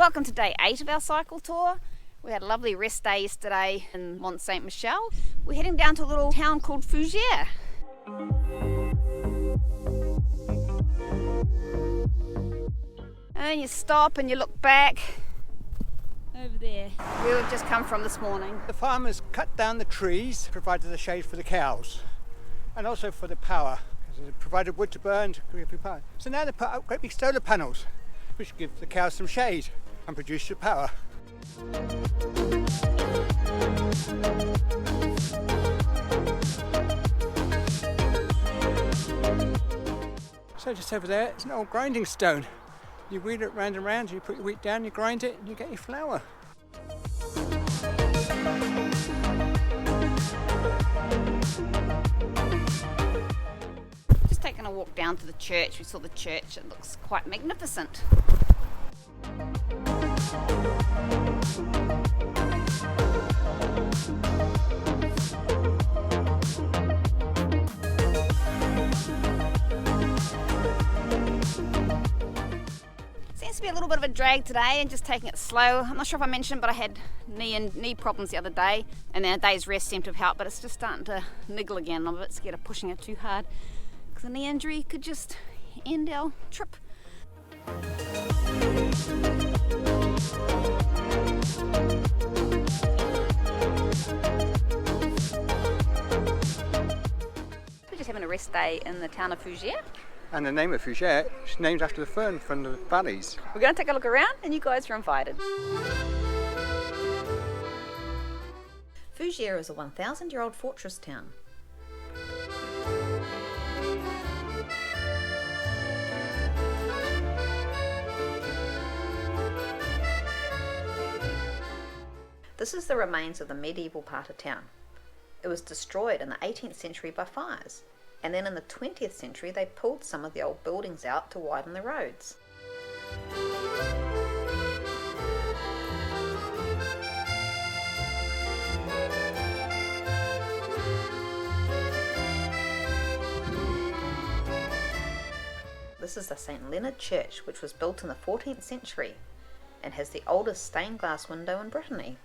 welcome to day 8 of our cycle tour. We had a lovely rest day yesterday in Mont Saint-Michel. We're heading down to a little town called Fougères. And then you stop and you look back over there, where we've just come from this morning. The farmers cut down the trees, provided the shade for the cows, and also for the power, because they provided wood to burn to create power. So now they put up great big solar panels, which give the cows some shade and produce the power. So just over there, it's an old grinding stone. You wheel it round and round, you put your wheat down, you grind it, and you get your flour. Just taking a walk down to the church. We saw the church, it looks quite magnificent. Seems to be a little bit of a drag today and just taking it slow. I'm not sure if I mentioned, but I had knee problems the other day, and then a day's rest seemed to have helped, but it's just starting to niggle again. I'm a bit scared of pushing it too hard because a knee injury could just end our trip. We're just having a rest day in the town of Fougères. And the name of Fougères is named after the fern from the valleys. We're going to take a look around and you guys are invited. Fougères is a 1,000-year-old fortress town. This is the remains of the medieval part of town. It was destroyed in the 18th century by fires, and then in the 20th century they pulled some of the old buildings out to widen the roads. This is the St. Leonard Church, which was built in the 14th century and has the oldest stained glass window in Brittany.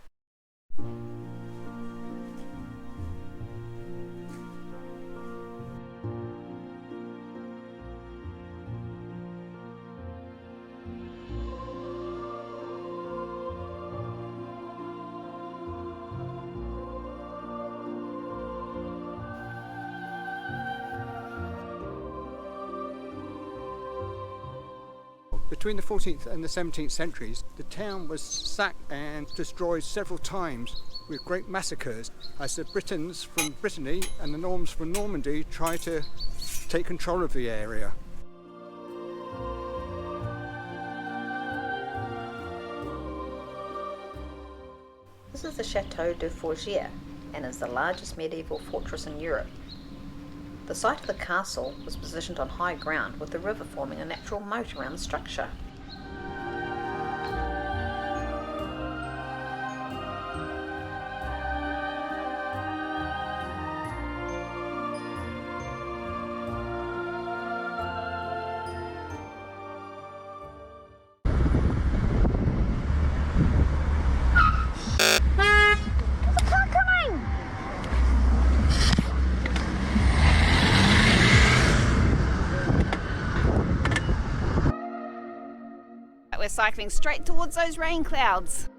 Between the 14th and the 17th centuries, the town was sacked and destroyed several times with great massacres as the Britons from Brittany and the Norms from Normandy tried to take control of the area. This is the Chateau de Fougères and is the largest medieval fortress in Europe. The site of the castle was positioned on high ground, with the river forming a natural moat around the structure. We're cycling straight towards those rain clouds.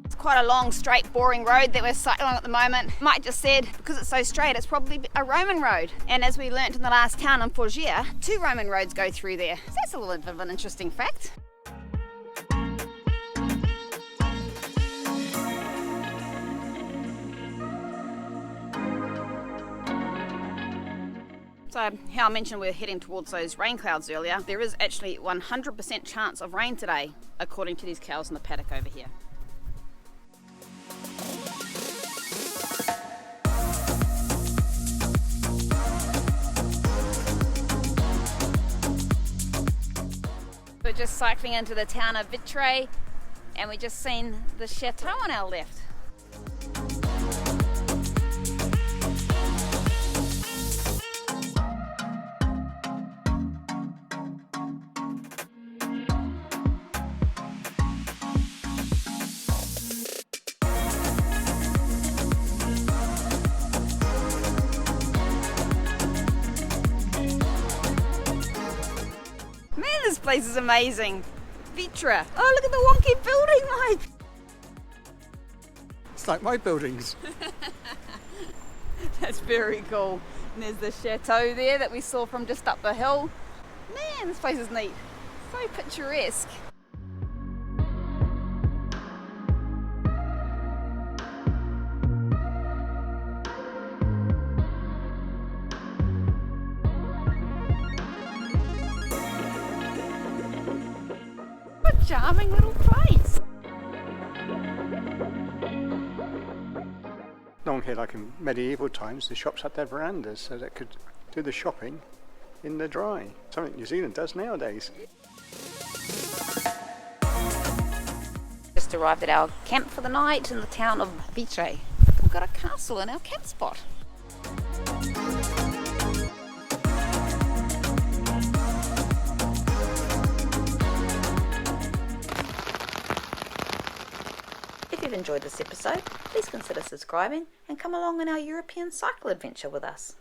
It's quite a long, straight, boring road that we're cycling on at the moment. Mike just said, because it's so straight, it's probably a Roman road. And as we learnt in the last town in Fougères, 2 Roman roads go through there. So that's a little bit of an interesting fact. So how I mentioned we're heading towards those rain clouds earlier, there is actually 100% chance of rain today, according to these cows in the paddock over here. We're just cycling into the town of Vitré and we just seen the chateau on our left. Man, this place is amazing. Vitré. Oh, look at the wonky building, Mike. It's like my buildings. That's very cool. And there's the chateau there that we saw from just up the hill. Man, this place is neat. So picturesque. What a charming little place. Long here, like in medieval times, the shops had their verandas so they could do the shopping in the dry. Something New Zealand does nowadays. Just arrived at our camp for the night in the town of Vitré. We've got a castle in our camp spot. If you've enjoyed this episode, please consider subscribing and come along on our European cycle adventure with us.